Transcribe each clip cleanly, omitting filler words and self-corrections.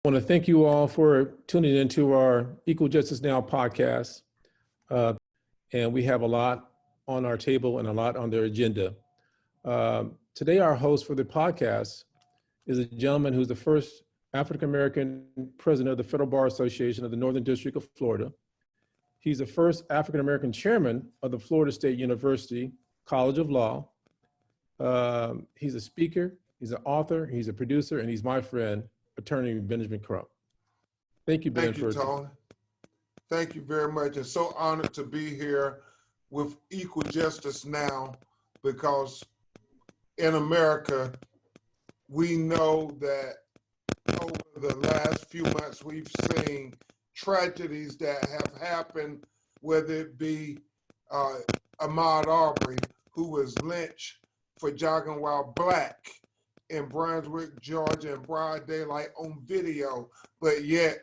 I want to thank you all for tuning into our Equal Justice Now podcast. And we have a lot on our table and a lot on their agenda. Today, our host for the podcast is a gentleman who's the first African-American president of the Federal Bar Association of the Northern District of Florida. He's the first African-American chairman of the Florida State University College of Law. He's a speaker, he's an author, he's a producer, and he's my friend, Attorney Benjamin Crump. Thank you, Ben. Thank you, Tony. Thank you very much. And so honored to be here with Equal Justice Now, because in America, we know that over the last few months, we've seen tragedies that have happened, whether it be Ahmaud Arbery, who was lynched for jogging while black in Brunswick, Georgia, in broad daylight on video, but yet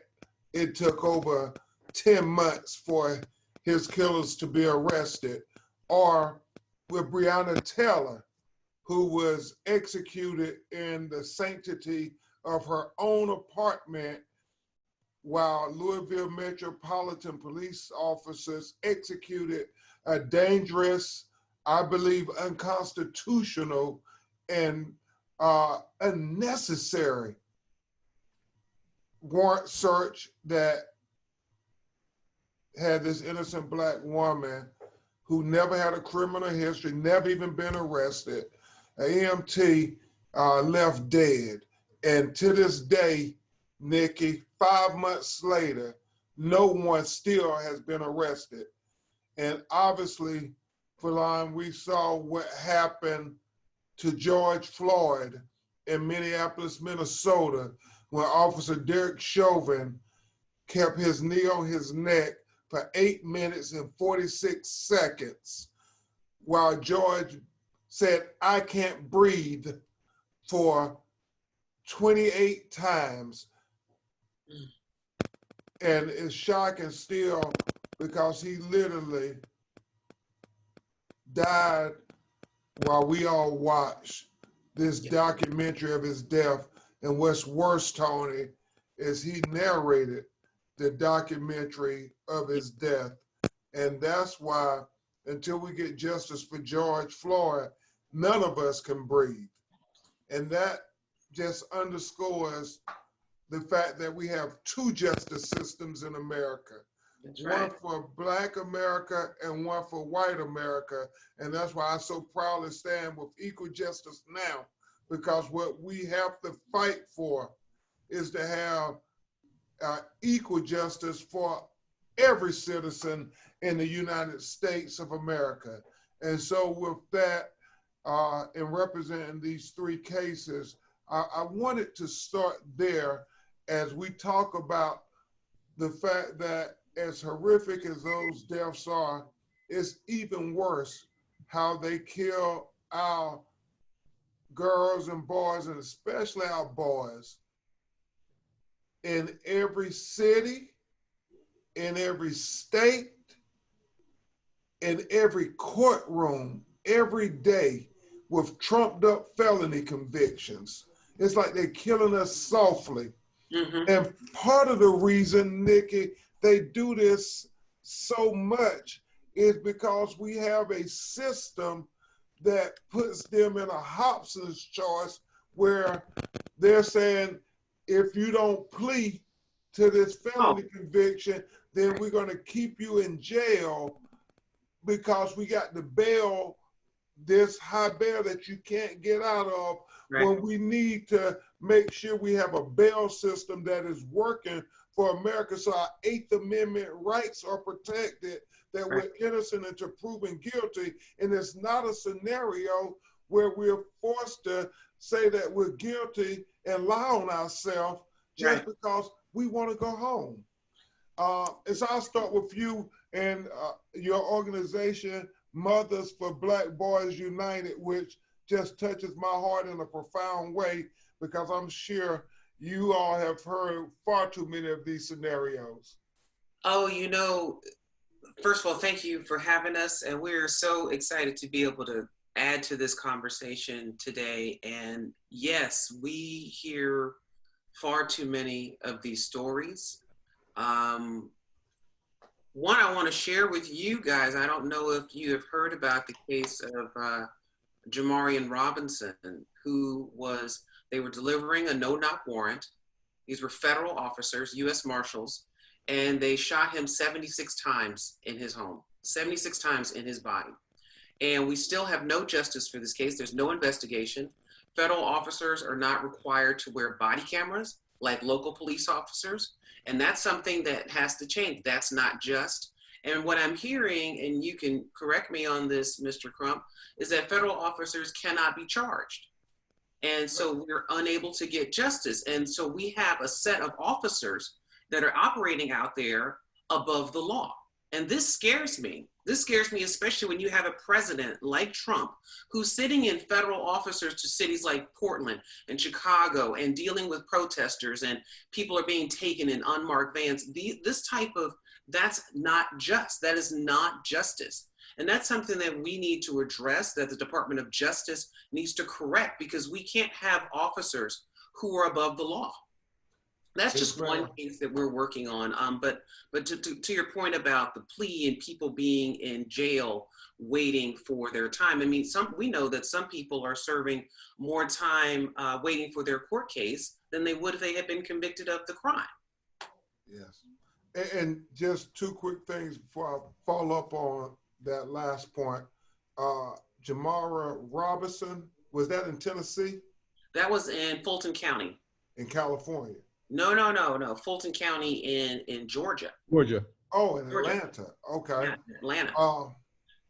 it took over 10 months for his killers to be arrested. Or with Breonna Taylor, who was executed in the sanctity of her own apartment while Louisville Metropolitan Police officers executed a dangerous, I believe, unconstitutional and unnecessary warrant search that had this innocent black woman who never had a criminal history, never even been arrested, an EMT, left dead. And to this day, Nikki, 5 months later, no one still has been arrested. And obviously, Falon, we saw what happened to George Floyd in Minneapolis, Minnesota, when Officer Derek Chauvin kept his knee on his neck for 8 minutes and 46 seconds, while George said, "I can't breathe," for 28 times. And it's shocking still because he literally died while we all watched this documentary of his death. And what's worse, Tony, is he narrated the documentary of his death. And that's why, until we get justice for George Floyd, none of us can breathe. And that just underscores the fact that we have two justice systems in America. That's right. One for Black America and one for white America. And that's why I so proudly stand with Equal Justice Now, because what we have to fight for is to have equal justice for every citizen in the United States of America. And so with that, in representing these three cases, I wanted to start there as we talk about the fact that as horrific as those deaths are, it's even worse how they kill our girls and boys, and especially our boys, in every city, in every state, in every courtroom, every day, with trumped up felony convictions. It's like they're killing us softly. Mm-hmm. And part of the reason, Nikki, they do this so much is because we have a system that puts them in a Hobson's choice, where they're saying, if you don't plea to this felony conviction, then we're going to keep you in jail because we got the bail, this high bail that you can't get out of, right, when we need to make sure we have a bail system that is working for America, so our Eighth Amendment rights are protected, that we're innocent until proven guilty. And it's not a scenario where we're forced to say that we're guilty and lie on ourselves just because we want to go home. And so I'll start with you and your organization, Mothers for Black Boys United, which just touches my heart in a profound way, because I'm sure you all have heard far too many of these scenarios. Oh, first of all, thank you for having us. And we're so excited to be able to add to this conversation today. And yes, we hear far too many of these stories. One I want to share with you guys, I don't know if you have heard about the case of Jamarian Robinson, they were delivering a no-knock warrant. These were federal officers, U.S. Marshals, and they shot him 76 times in his home, 76 times in his body. And we still have no justice for this case. There's no investigation. Federal officers are not required to wear body cameras like local police officers. And that's something that has to change. That's not just. And what I'm hearing, and you can correct me on this, Mr. Crump, is that federal officers cannot be charged. And so we're unable to get justice. And so we have a set of officers that are operating out there above the law. And this scares me. This scares me, especially when you have a president like Trump, who's sitting in federal officers to cities like Portland and Chicago and dealing with protesters, and people are being taken in unmarked vans. That's not just. That is not justice. And that's something that we need to address, that the Department of Justice needs to correct, because we can't have officers who are above the law. That's just one case that we're working on. But to your point about the plea and people being in jail waiting for their time, I mean, we know that some people are serving more time waiting for their court case than they would if they had been convicted of the crime. Yes. And just two quick things before I follow up on that last point. Jamara Robinson, was that in Tennessee? That was in Fulton County. In California? No. Fulton County in Georgia. Georgia. Oh, in Georgia. Atlanta. Okay. Yeah, Atlanta.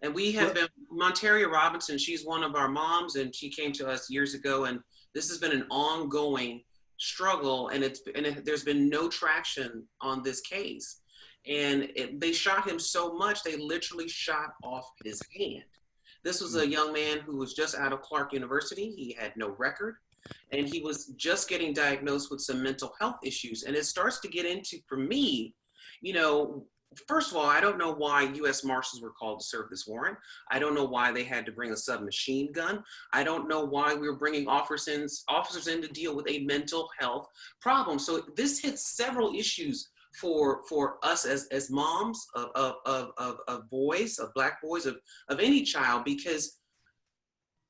And we have been, Monteria Robinson, she's one of our moms, and she came to us years ago, and this has been an ongoing struggle, and there's been no traction on this case. And they shot him so much, they literally shot off his hand. This was a young man who was just out of Clark University. He had no record, and he was just getting diagnosed with some mental health issues. And it starts to get into, for me, first of all, I don't know why U.S. Marshals were called to serve this warrant. I don't know why they had to bring a submachine gun. I don't know why we were bringing officers in to deal with a mental health problem. So this hits several issues for us as moms of boys, of Black boys, of any child, because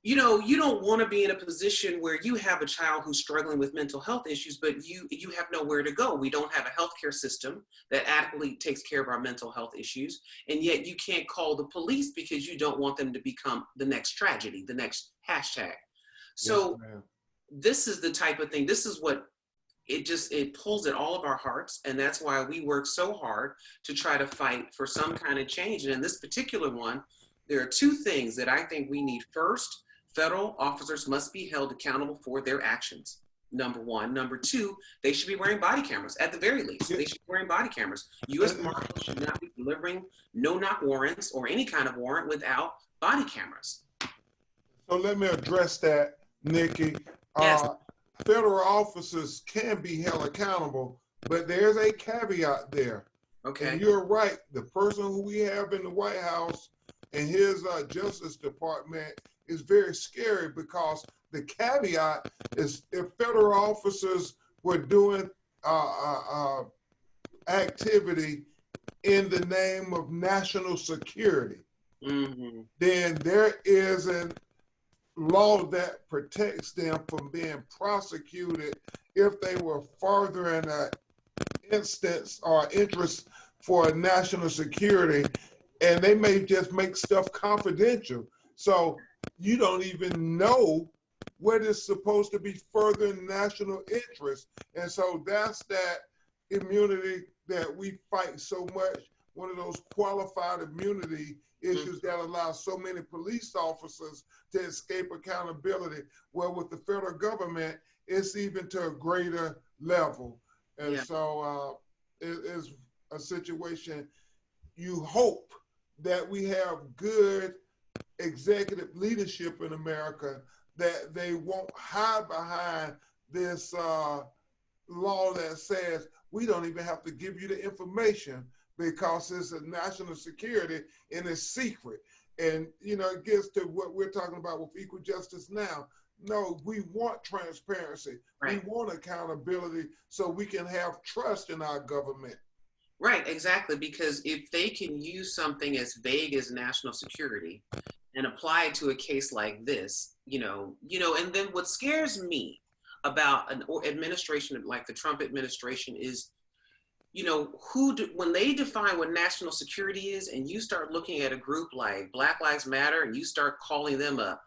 you don't want to be in a position where you have a child who's struggling with mental health issues, but you have nowhere to go. We don't have a healthcare system that adequately takes care of our mental health issues, and yet you can't call the police because you don't want them to become the next tragedy, the next hashtag. So yes, this is the type of thing, this is what it pulls at all of our hearts, and that's why we work so hard to try to fight for some kind of change. And in this particular one, there are two things that I think we need. First, federal officers must be held accountable for their actions. Number one. Number two, they should be wearing body cameras. At the very least, they should be wearing body cameras. U.S. Marshals should not be delivering no-knock warrants or any kind of warrant without body cameras. So let me address that, Nikki. Yes. Federal officers can be held accountable, but there's a caveat there. Okay. And you're right. The person who we have in the White House and his Justice Department is very scary, because the caveat is if federal officers were doing activity in the name of national security, then there is a law that protects them from being prosecuted if they were furthering an instance or interest for national security, and they may just make stuff confidential. So you don't even know what is supposed to be furthering national interest. And so that's that immunity that we fight so much, one of those qualified immunity issues that allow so many police officers to escape accountability. Well, with the federal government, it's even to a greater level. And so it is a situation, you hope that we have good executive leadership in America, that they won't hide behind this law that says we don't even have to give you the information because it's a national security and it's secret. And it gets to what we're talking about with equal justice now. No, we want transparency. Right. We want accountability so we can have trust in our government. Right, exactly. Because if they can use something as vague as national security and apply it to a case like this, and then what scares me about an administration like the Trump administration is, when they define what national security is, and you start looking at a group like Black Lives Matter and you start calling them a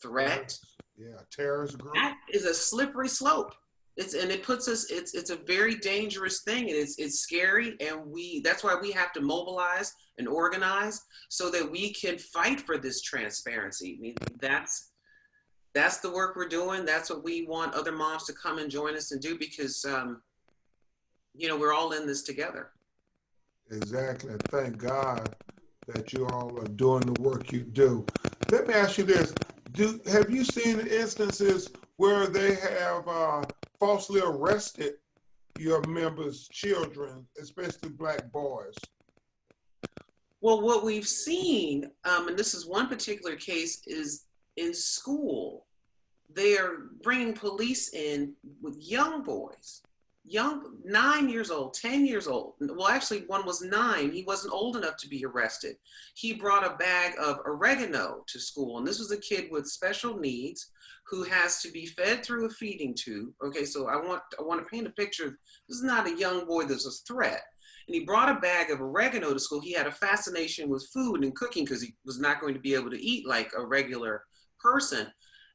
threat, Yeah, terrorist group. that is a slippery slope. It puts us, it's a very dangerous thing, and it's scary, and that's why we have to mobilize and organize so that we can fight for this transparency. I mean, that's the work we're doing. That's what we want other moms to come and join us and do, because we're all in this together. Exactly. Thank God that you all are doing the work you do. Let me ask you this. Have you seen instances where they have falsely arrested your members' children, especially Black boys? Well, what we've seen, and this is one particular case, is in school, they are bringing police in with young boys, 9 years old, 10 years old. Well, actually, one was 9. He wasn't old enough to be arrested. He brought a bag of oregano to school, and this was a kid with special needs who has to be fed through a feeding tube. Okay, so I want to paint a picture. This is not a young boy that's a threat. And he brought a bag of oregano to school. He had a fascination with food and cooking because he was not going to be able to eat like a regular person.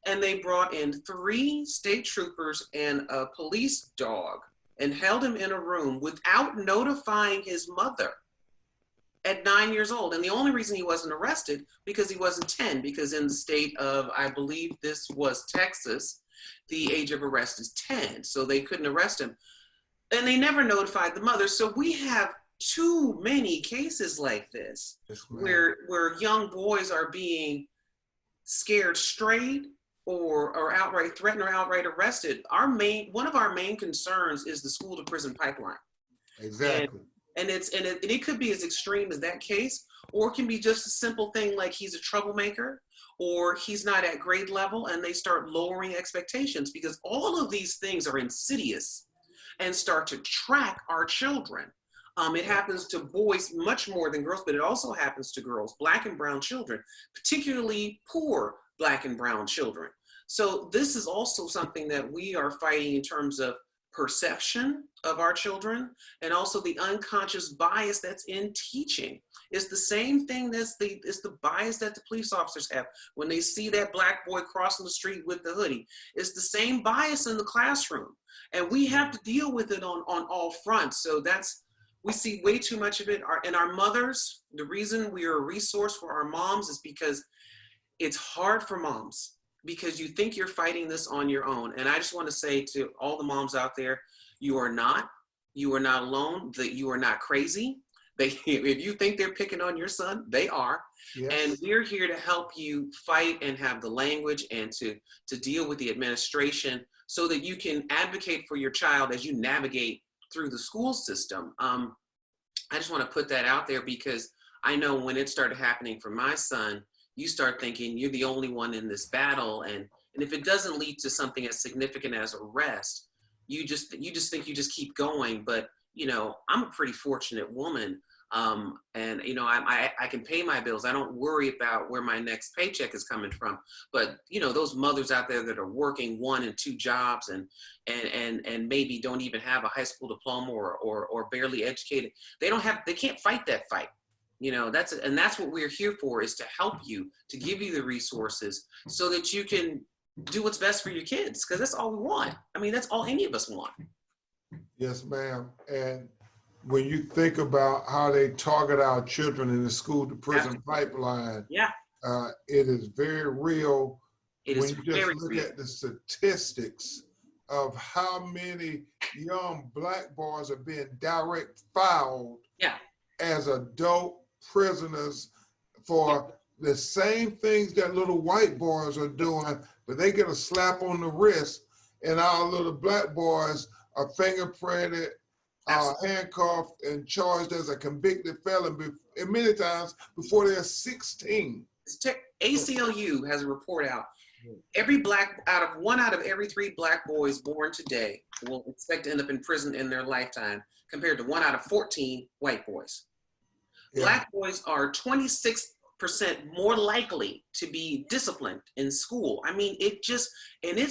And they brought in 3 state troopers and a police dog and held him in a room without notifying his mother at 9 years old. And the only reason he wasn't arrested because he wasn't 10, because in the state of, I believe this was Texas, the age of arrest is 10. So they couldn't arrest him. And they never notified the mother. So we have too many cases like this, where young boys are being scared straight or outright threatened or outright arrested. One of our main concerns is the school to prison pipeline. Exactly. And it could be as extreme as that case, or it can be just a simple thing like he's a troublemaker or he's not at grade level, and they start lowering expectations, because all of these things are insidious and start to track our children. It happens to boys much more than girls, but it also happens to girls, Black and brown children, particularly poor Black and brown children. So this is also something that we are fighting in terms of perception of our children, and also the unconscious bias that's in teaching. It's the same thing it's the bias that the police officers have when they see that Black boy crossing the street with the hoodie. It's the same bias in the classroom, and we have to deal with it on all fronts. So we see way too much of it. And our mothers, the reason we are a resource for our moms is because it's hard for moms, because you think you're fighting this on your own. And I just want to say to all the moms out there, you are not alone, that you are not crazy. If you think they're picking on your son, they are. Yes. And we're here to help you fight and have the language and to deal with the administration so that you can advocate for your child as you navigate through the school system. I just want to put that out there, because I know when it started happening for my son, you start thinking you're the only one in this battle. And if it doesn't lead to something as significant as arrest, you just think you just keep going. But, I'm a pretty fortunate woman. And, I can pay my bills. I don't worry about where my next paycheck is coming from. But, those mothers out there that are working 1 and 2 jobs and maybe don't even have a high school diploma or barely educated, they can't fight that fight. That's what we're here for, is to help you, to give you the resources so that you can do what's best for your kids, because that's all we want. I mean, that's all any of us want. Yes, ma'am. And when you think about how they target our children in the school to prison pipeline, it is very real. When you just look at the statistics of how many young Black boys are being direct filed as adult prisoners for the same things that little white boys are doing, but they get a slap on the wrist, and our little Black boys are fingerprinted, handcuffed, and charged as a convicted felon, and many times before they're 16. ACLU has a report out, One out of every 3 black boys born today will expect to end up in prison in their lifetime, compared to 1 out of 14 white boys. Yeah. Black boys are 26% more likely to be disciplined in school. I mean, it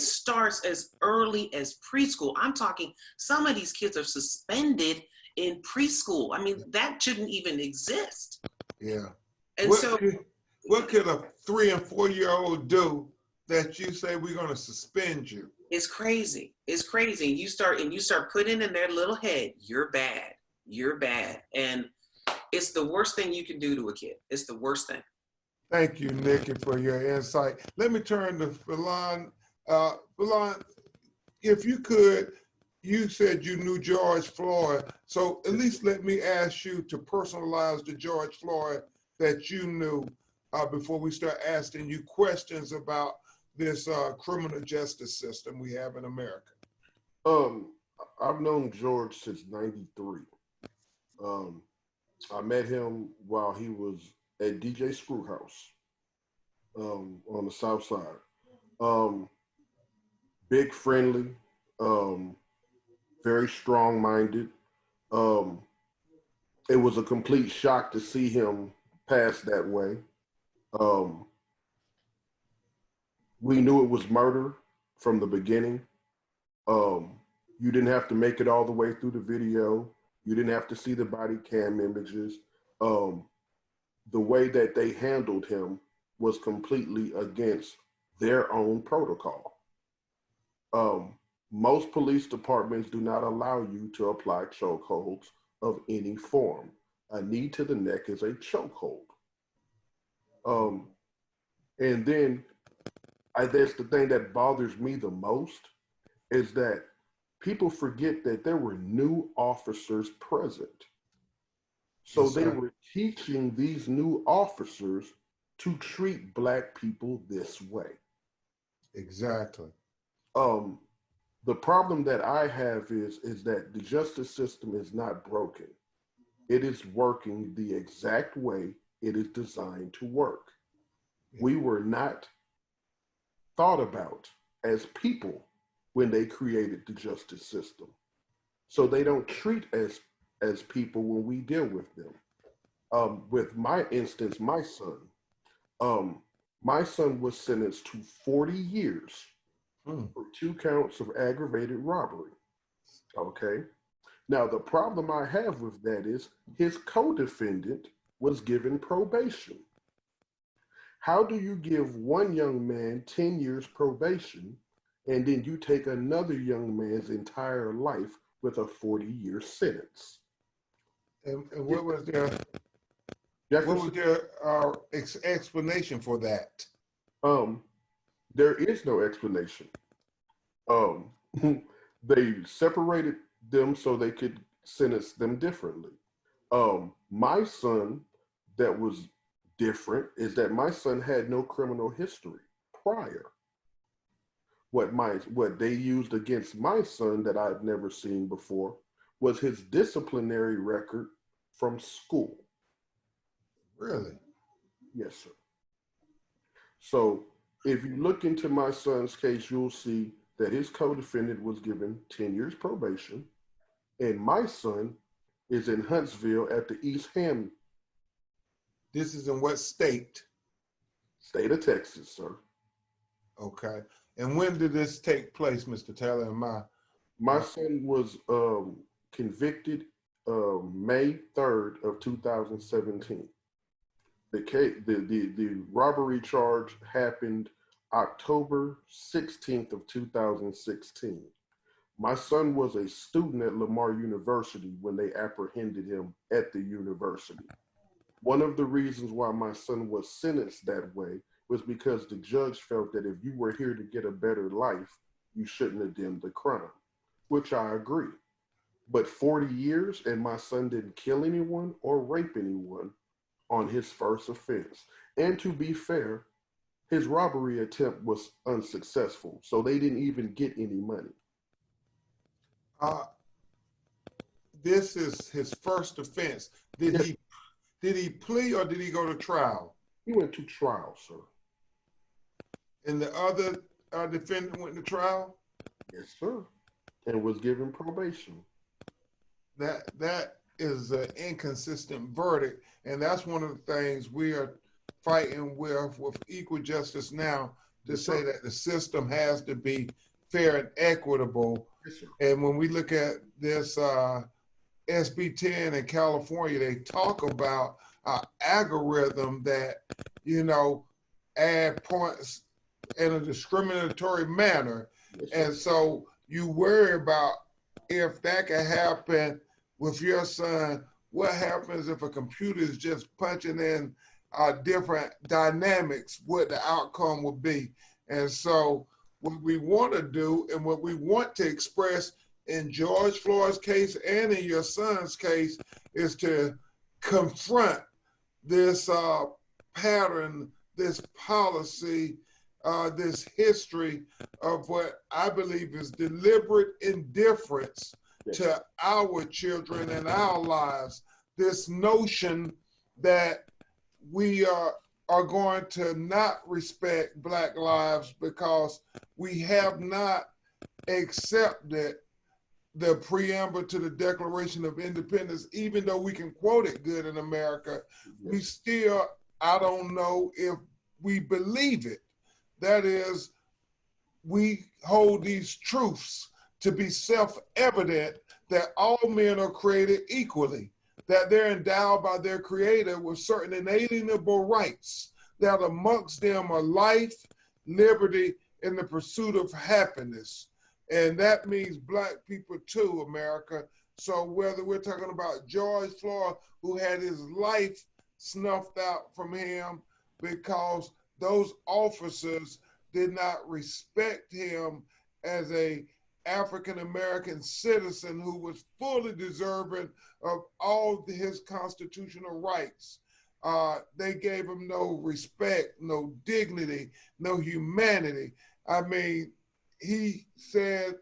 starts as early as preschool. I'm talking, some of these kids are suspended in preschool. I mean, that shouldn't even exist. Yeah. And what could a 3 and 4 year old do that you say we're going to suspend you? It's crazy. It's crazy. You start putting in their little head, you're bad. You're bad. And it's the worst thing you can do to a kid. It's the worst thing. Thank you, Nikki, for your insight. Let me turn to Philon. Philon, if you could, you said you knew George Floyd. So at least let me ask you to personalize the George Floyd that you knew before we start asking you questions about this criminal justice system we have in America. I've known George since '93. I met him while he was at DJ Screwhouse on the South Side. Big, friendly, very strong-minded. It was a complete shock to see him pass that way. We knew it was murder from the beginning. You didn't have to make it all the way through the video. You didn't have to see the body cam images. The way that they handled him was completely against their own protocol. Most police departments do not allow you to apply chokeholds of any form. A knee to the neck is a chokehold. And then that's the thing that bothers me the most, is that people forget that there were new officers present. So they were teaching these new officers to treat Black people this way. Exactly. The problem that I have is that the justice system is not broken. It is working the exact way it is designed to work. We were not thought about as people when they created the justice system. So they don't treat as people when we deal with them. With my instance, my son was sentenced to 40 years for 2 counts of aggravated robbery. Okay. Now, the problem I have with that is his co-defendant was given probation. How do you give one young man 10 years probation and then you take another young man's entire life with a 40-year sentence? And what was their explanation for that? There is no explanation. They separated them so they could sentence them differently. My son, that was different, is that my son had no criminal history prior. What they used against my son that I've never seen before was his disciplinary record from school. Really? Yes, sir. So if you look into my son's case, you'll see that his co-defendant was given 10 years probation, and my son is in Huntsville at the East Ham. This is in what state? State of Texas, sir. Okay. And when did this take place, Mr. Taylor? My son was convicted May 3rd of 2017. The robbery charge happened October 16th of 2016. My son was a student at Lamar University when they apprehended him at the university. One of the reasons why my son was sentenced that way was because the judge felt that if you were here to get a better life, you shouldn't have done the crime, which I agree. But 40 years and my son didn't kill anyone or rape anyone on his first offense. And to be fair, his robbery attempt was unsuccessful, so they didn't even get any money. This is his first offense. Did he plea or did he go to trial? He went to trial, sir. And the other defendant went to trial. Yes, sir. And was given probation. That is an inconsistent verdict, and that's one of the things we are fighting with Equal Justice Now, to Yes, say sir. that the system has to be fair and equitable. Yes, sir. And when we look at this SB 10 in California, they talk about an algorithm that, you know, add points in a discriminatory manner. Yes, sir. And so you worry about if that can happen with your son. What happens if a computer is just punching in different dynamics, what the outcome will be? And so what we want to do and what we want to express in George Floyd's case and in your son's case is to confront this pattern, this policy, this history of what I believe is deliberate indifference to our children and our lives. This notion that we are going to not respect Black lives because we have not accepted the preamble to the Declaration of Independence. Even though we can quote it good in America, we still, I don't know if we believe it. That is, we hold these truths to be self-evident, that all men are created equally, that they're endowed by their creator with certain inalienable rights, that amongst them are life, liberty, and the pursuit of happiness. And that means Black people too, America. So whether we're talking about George Floyd, who had his life snuffed out from him because those officers did not respect him as a African-American citizen who was fully deserving of all his constitutional rights. They gave him no respect, no dignity, no humanity. I mean, he said,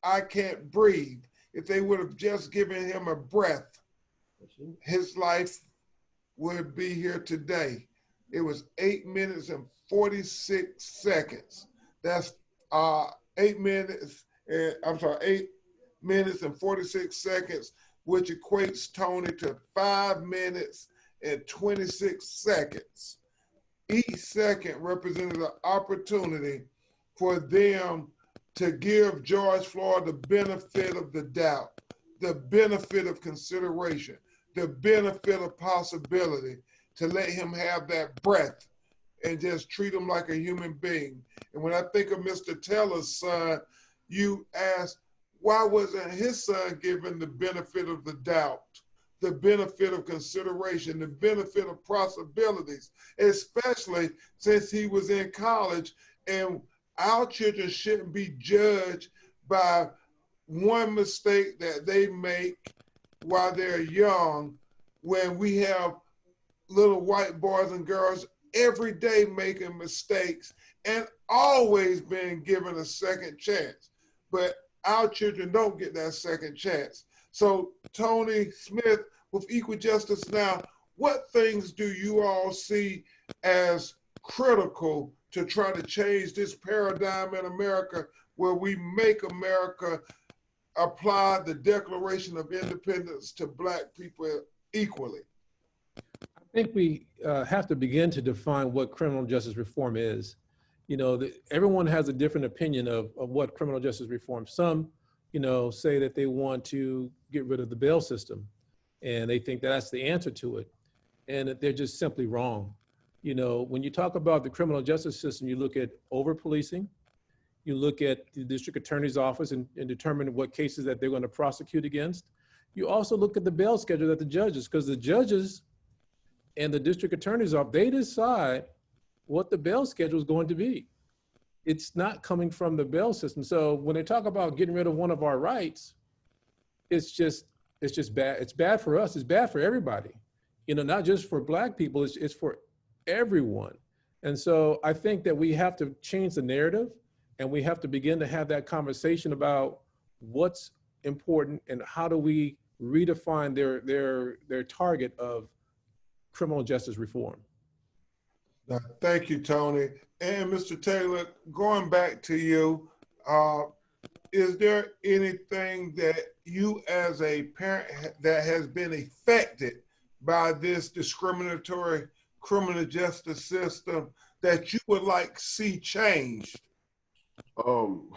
I can't breathe. If they would have just given him a breath, his life would be here today. It was 8 minutes and 46 seconds. That's 8 minutes, 8 minutes and 46 seconds, which equates, Tony, to 5 minutes and 26 seconds. Each second represented an opportunity for them to give George Floyd the benefit of the doubt, the benefit of consideration, the benefit of possibility, to let him have that breath and just treat him like a human being. And when I think of Mr. Taylor's son, you ask, why wasn't his son given the benefit of the doubt, the benefit of consideration, the benefit of possibilities, especially since he was in college? And our children shouldn't be judged by one mistake that they make while they're young, when we have little white boys and girls every day making mistakes and always being given a second chance. But our children don't get that second chance. So Tony Smith with Equal Justice Now, what things do you all see as critical to try to change this paradigm in America, where we make America apply the Declaration of Independence to Black people equally? I think we have to begin to define what criminal justice reform is. You know, everyone has a different opinion of what criminal justice reform. Some, you know, say that they want to get rid of the bail system, and they think that's the answer to it. And they're just simply wrong. You know, when you talk about the criminal justice system, you look at over-policing, you look at the district attorney's office and determine what cases that they're going to prosecute against. You also look at the bail schedule that the judges, because the judges and the district attorney's office, they decide what the bail schedule is going to be. It's not coming from the bail system. So when they talk about getting rid of one of our rights, it's just bad. It's bad for us. It's bad for everybody. You know, not just for Black people, it's for everyone. And so I think that we have to change the narrative, and we have to begin to have that conversation about what's important and how do we redefine their target of criminal justice reform. Thank you, Tony. And Mr. Taylor, going back to you, uh, is there anything that you as a parent that has been affected by this discriminatory criminal justice system that you would like to see changed? Um,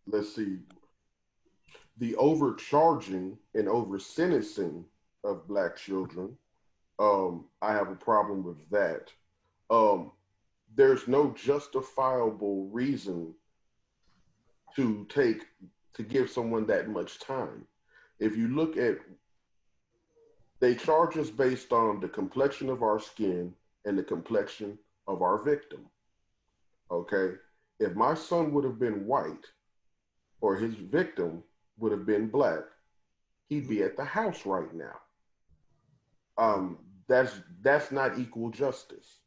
let's see. The overcharging and over sentencing of Black children. I have a problem with that. Um, there's no justifiable reason to give someone that much time. If you look at, they charge us based on the complexion of our skin and the complexion of our victim. Okay, if my son would have been white or his victim would have been Black, he'd be at the house right now. Um, that's not equal justice.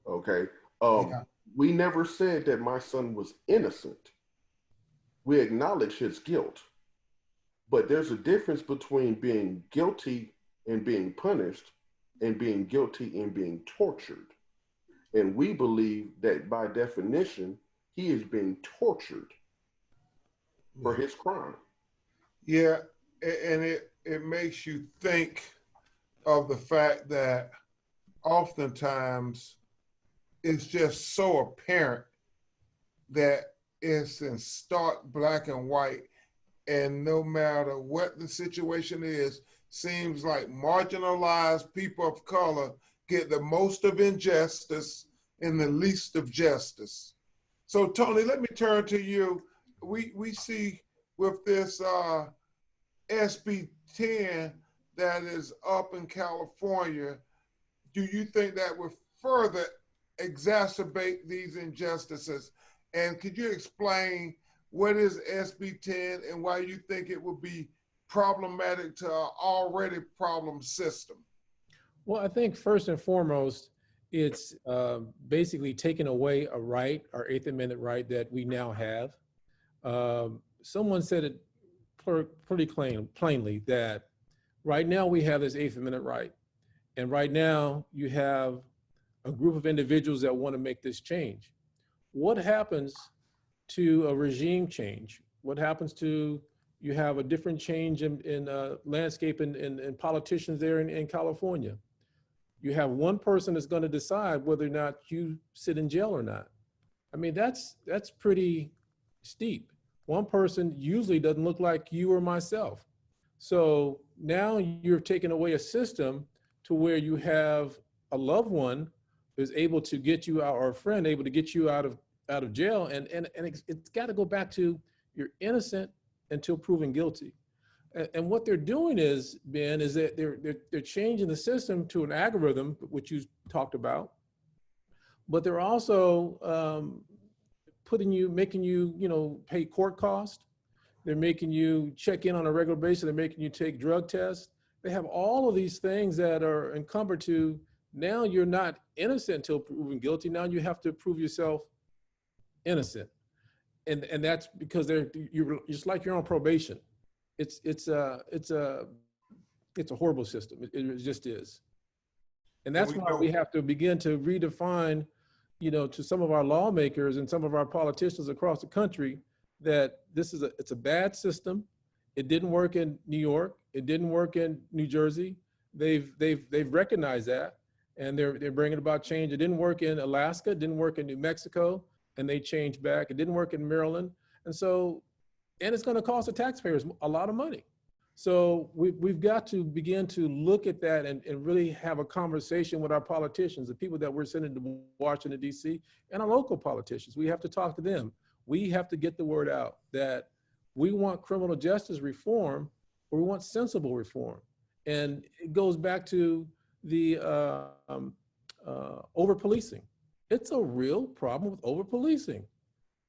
Okay. Yeah. We never said that my son was innocent. We acknowledge his guilt. But there's a difference between being guilty and being punished and being guilty and being tortured. And we believe that by definition, he is being tortured for his crime. Yeah, and it makes you think of the fact that oftentimes it's just so apparent that it's in stark black and white, and no matter what the situation is, seems like marginalized people of color get the most of injustice and the least of justice. So Tony, let me turn to you. We see with this SB 10 that is up in California, do you think that would further exacerbate these injustices? And could you explain what is SB 10 and why you think it would be problematic to an already problem system? Well, I think first and foremost, it's basically taking away a right, our Eighth Amendment right that we now have. Someone said it pretty plainly that right now we have this Eighth Amendment right. And right now you have a group of individuals that want to make this change. What happens to a regime change? What happens to, you have a different change in landscape and politicians there in California? You have one person that's going to decide whether or not you sit in jail or not. I mean, that's pretty steep. One person usually doesn't look like you or myself. So now you're taking away a system to where you have a loved one is able to get you out, or a friend able to get you out of jail, and it's got to go back to you're innocent until proven guilty. And what they're doing is, Ben, is that they're changing the system to an algorithm, which you talked about, but they're also making you pay court costs. They're making you check in on a regular basis. They're making you take drug tests. They have all of these things that are encumbered to, now you're not innocent until proven guilty. Now you have to prove yourself innocent. And that's because you're just like you're on probation. It's a horrible system. It just is. And that's why we have to begin to redefine, to some of our lawmakers and some of our politicians across the country, that it's a bad system. It didn't work in New York. It didn't work in New Jersey. They've recognized that, and they're bringing about change. It didn't work in Alaska. It didn't work in New Mexico, and they changed back. It didn't work in Maryland, and it's going to cost the taxpayers a lot of money. So we've got to begin to look at that and really have a conversation with our politicians, the people that we're sending to Washington, D.C., and our local politicians. We have to talk to them. We have to get the word out that we want criminal justice reform, or we want sensible reform. And it goes back to the over-policing. It's a real problem with over-policing.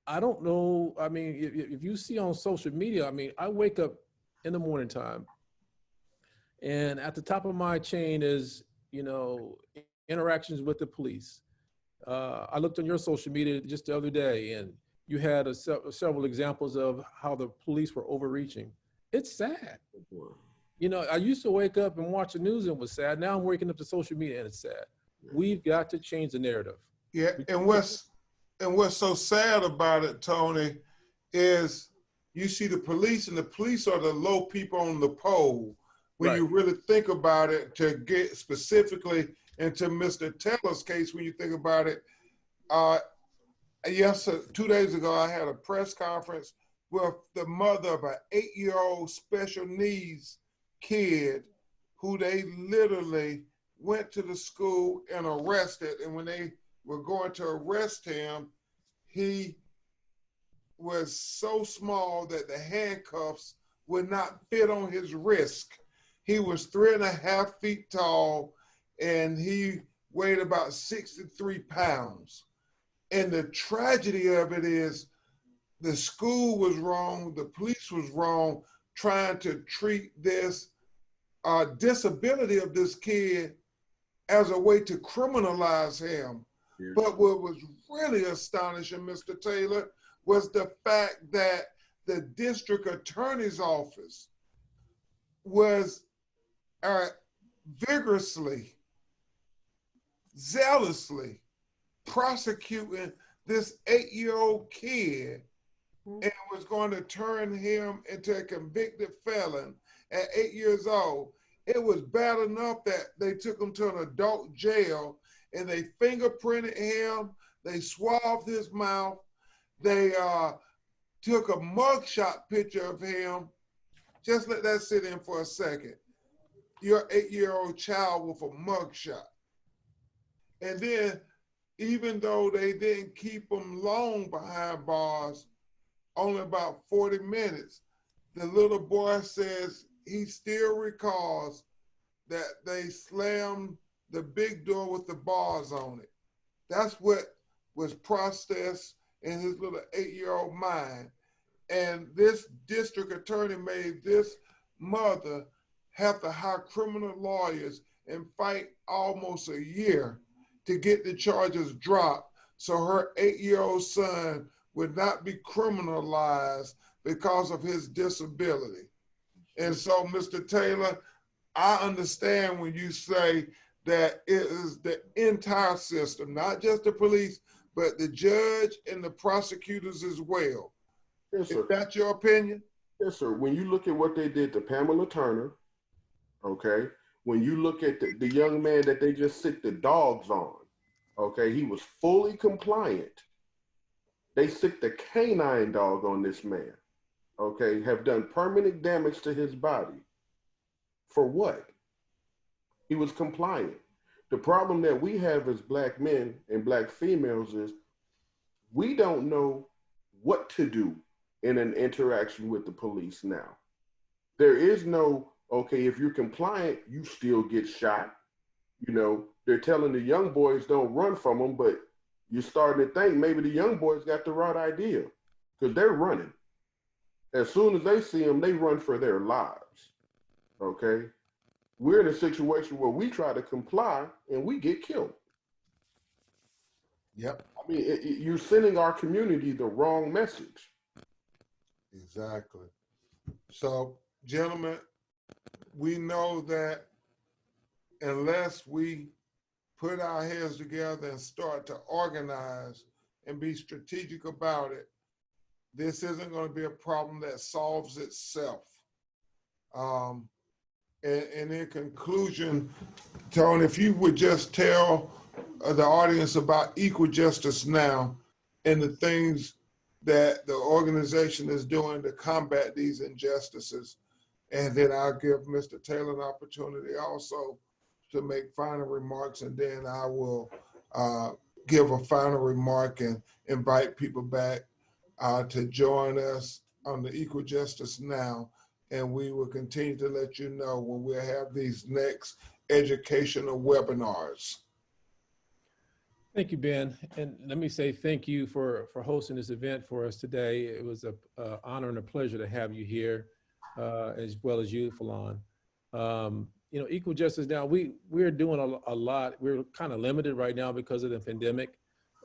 I don't know, I mean, if you see on social media, I mean, I wake up in the morning time, and at the top of my chain is, interactions with the police. I looked on your social media just the other day, and you had several examples of how the police were overreaching. It's sad. I used to wake up and watch the news and it was sad. Now I'm waking up to social media and it's sad. We've got to change the narrative. Yeah, and what's so sad about it, Tony, is you see the police, and the police are the low people on the pole. When Right. you really think about it, to get specifically into Mr. Taylor's case, when you think about it, yes, 2 days ago, I had a press conference with the mother of an 8-year-old special needs kid who they literally went to the school and arrested. And when they were going to arrest him, he was so small that the handcuffs would not fit on his wrist. He was 3.5 feet tall, and he weighed about 63 pounds. And the tragedy of it is the school was wrong, the police was wrong, trying to treat this disability of this kid as a way to criminalize him. Yes. But what was really astonishing, Mr. Taylor, was the fact that the district attorney's office was vigorously, zealously prosecuting this 8-year-old kid and was going to turn him into a convicted felon at 8 years old. It was bad enough that they took him to an adult jail and they fingerprinted him, they swabbed his mouth, they took a mugshot picture of him. Just let that sit in for a second. Your 8-year-old child with a mugshot. And then, even though they didn't keep him long behind bars, only about 40 minutes, the little boy says he still recalls that they slammed the big door with the bars on it. That's what was processed in his little 8-year-old mind. And this district attorney made this mother have to hire criminal lawyers and fight almost a year to get the charges dropped so her 8-year-old son would not be criminalized because of his disability. And so, Mr. Taylor, I understand when you say that it is the entire system, not just the police, but the judge and the prosecutors as well. Yes, sir. Is that your opinion? Yes, sir. When you look at what they did to Pamela Turner, okay, when you look at the young man that they just sicked the dogs on, okay, he was fully compliant. They sicked the canine dog on this man, okay, have done permanent damage to his body. For what? He was compliant. The problem that we have as Black men and Black females is we don't know what to do in an interaction with the police now. There is no, okay, if you're compliant, you still get shot. You know, they're telling the young boys don't run from them, but you're starting to think maybe the young boys got the right idea because they're running. As soon as they see them, they run for their lives, okay? We're in a situation where we try to comply and we get killed. Yep. I mean, you're sending our community the wrong message. Exactly. So, gentlemen, we know that unless we put our heads together and start to organize and be strategic about it, this isn't going to be a problem that solves itself. And in conclusion, Tony, if you would just tell the audience about Equal Justice Now and the things that the organization is doing to combat these injustices. And then I'll give Mr. Taylor an opportunity also to make final remarks, and then I will give a final remark and invite people back to join us on the Equal Justice Now. And we will continue to let you know when we have these next educational webinars. Thank you, Ben. And let me say thank you for hosting this event for us today. It was an honor and a pleasure to have you here, as well as you, Falon. You know, Equal Justice Now, we're doing a lot. We're kind of limited right now because of the pandemic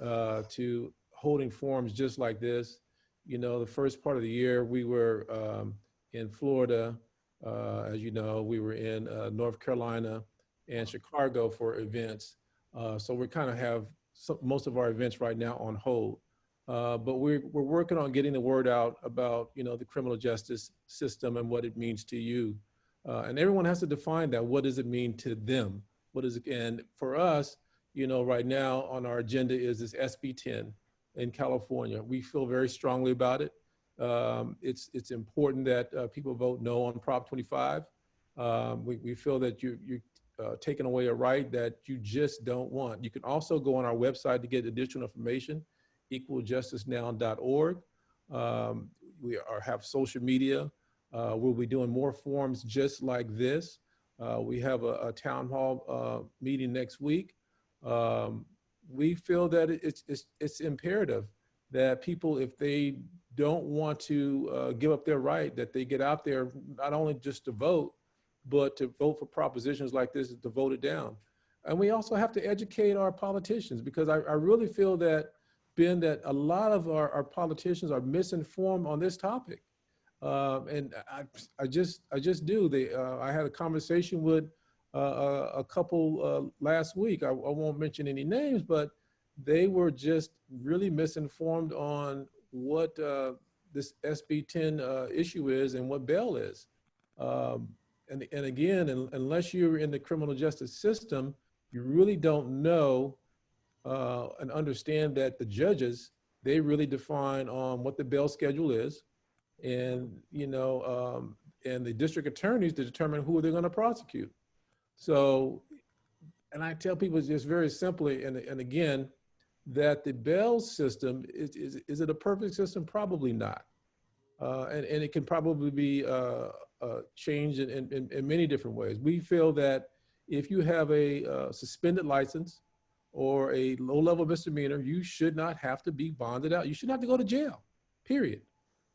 to holding forums just like this. You know, the first part of the year, we were in Florida. As you know, we were in North Carolina and Chicago for events. So we kind of have most of our events right now on hold. But we're working on getting the word out about, the criminal justice system and what it means to you. And everyone has to define that. What does it mean to them? What is it? And for us, right now on our agenda is this SB 10 in California. We feel very strongly about it. It's important that people vote no on Prop 25. We feel that you're taking away a right that you just don't want. You can also go on our website to get additional information, equaljusticenow.org. We have social media. We'll be doing more forums just like this. We have a town hall meeting next week. We feel that it's imperative that people, if they don't want to give up their right, that they get out there, not only just to vote, but to vote for propositions like this, to vote it down. And we also have to educate our politicians, because I really feel that, Ben, that a lot of our politicians are misinformed on this topic. And I just do. I had a conversation with a couple last week. I won't mention any names, but they were just really misinformed on what this SB 10 issue is and what bail is. And again, unless you're in the criminal justice system, you really don't know and understand that the judges, they really define on what the bail schedule is, and and the district attorneys to determine who they're going to prosecute. So, and I tell people just very simply, and again, that the bail system is it a perfect system? Probably not, and it can probably be changed in many different ways. We feel that if you have a suspended license or a low-level misdemeanor, you should not have to be bonded out. You shouldn't have to go to jail, period.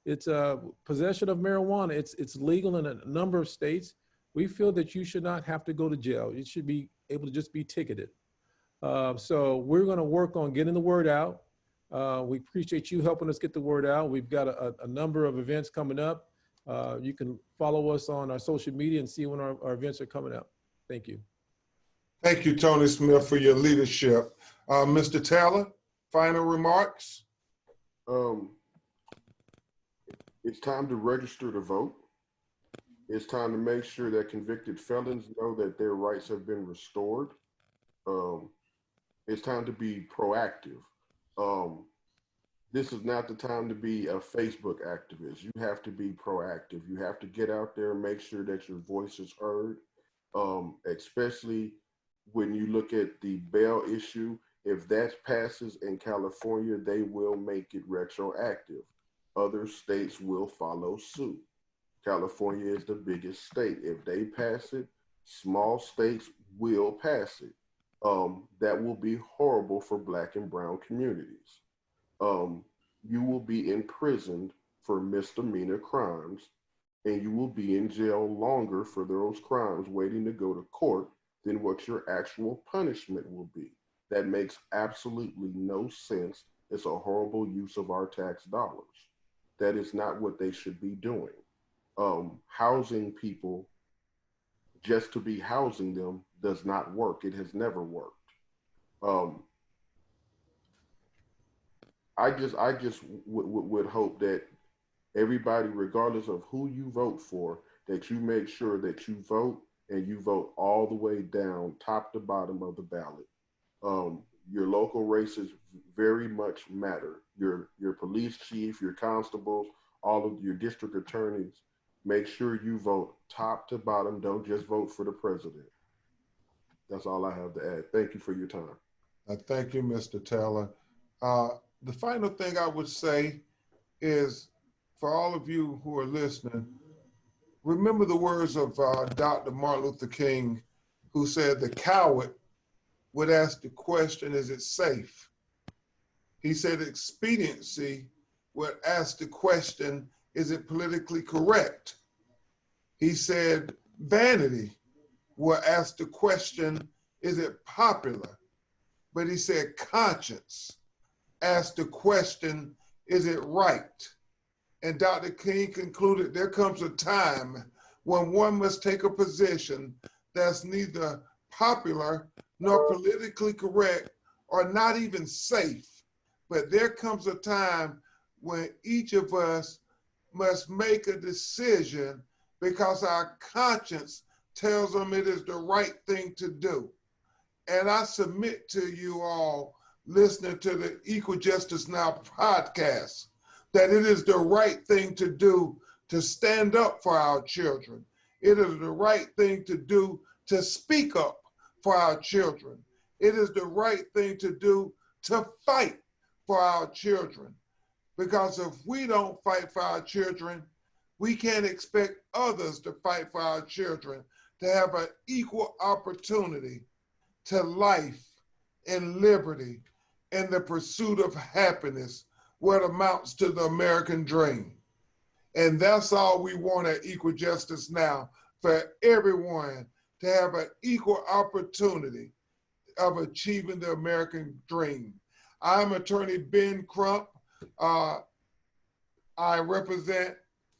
It's possession of marijuana. It's legal in a number of states. We feel that you should not have to go to jail. You should be able to just be ticketed. So we're going to work on getting the word out. We appreciate you helping us get the word out. We've got a number of events coming up. You can follow us on our social media and see when our events are coming up. Thank you. Thank you, Tony Smith, for your leadership. Mr. Taylor, final remarks? It's time to register to vote. It's time to make sure that convicted felons know that their rights have been restored. It's time to be proactive. This is not the time to be a Facebook activist. You have to be proactive. You have to get out there and make sure that your voice is heard, especially when you look at the bail issue. If that passes in California, they will make it retroactive. Other states will follow suit. California is the biggest state. If they pass it, small states will pass it. That will be horrible for Black and brown communities. You will be imprisoned for misdemeanor crimes, and you will be in jail longer for those crimes waiting to go to court than what your actual punishment will be. That makes absolutely no sense. It's a horrible use of our tax dollars. That is not what they should be doing. Housing people just to be housing them does not work. It has never worked. I just would hope that everybody, regardless of who you vote for, that you make sure that you vote, and you vote all the way down, top to bottom of the ballot. Your local races very much matter. Your police chief, your constables, all of your district attorneys, make sure you vote top to bottom. Don't just vote for the president. That's all I have to add. Thank you for your time. Thank you, Mr. Taylor. The final thing I would say is, for all of you who are listening, remember the words of Dr. Martin Luther King, who said, "The coward would ask the question, is it safe?" He said expediency would ask the question, is it politically correct? He said vanity will ask the question, is it popular? But he said conscience asked the question, is it right? And Dr. King concluded, there comes a time when one must take a position that's neither popular nor politically correct, or not even safe. But there comes a time when each of us must make a decision because our conscience tells them it is the right thing to do. And I submit to you all listening to the Equal Justice Now podcast that it is the right thing to do to stand up for our children. It is the right thing to do to speak up for our children. It is the right thing to do to fight for our children. Because if we don't fight for our children, we can't expect others to fight for our children, to have an equal opportunity to life and liberty and the pursuit of happiness, what amounts to the American dream. And that's all we want at Equal Justice Now, for everyone to have an equal opportunity of achieving the American dream. I'm Attorney Ben Crump. I represent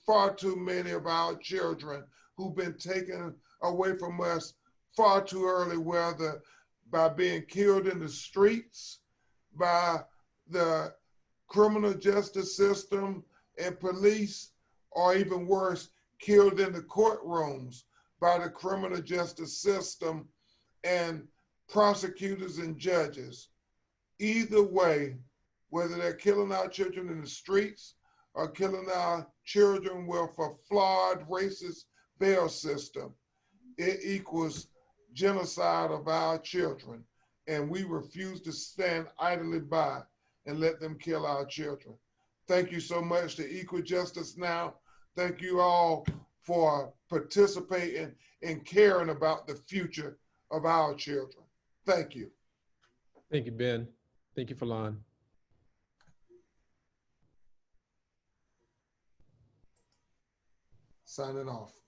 far too many of our children who've been taken away from us far too early, whether by being killed in the streets, by the criminal justice system and police, or even worse, killed in the courtrooms by the criminal justice system and prosecutors and judges. Either way, whether they're killing our children in the streets or killing our children with a flawed racist bail system, it equals genocide of our children. And we refuse to stand idly by and let them kill our children. Thank you so much to Equal Justice Now. Thank you all for participating and caring about the future of our children. Thank you. Thank you, Ben. Thank you, Falon. Signing off.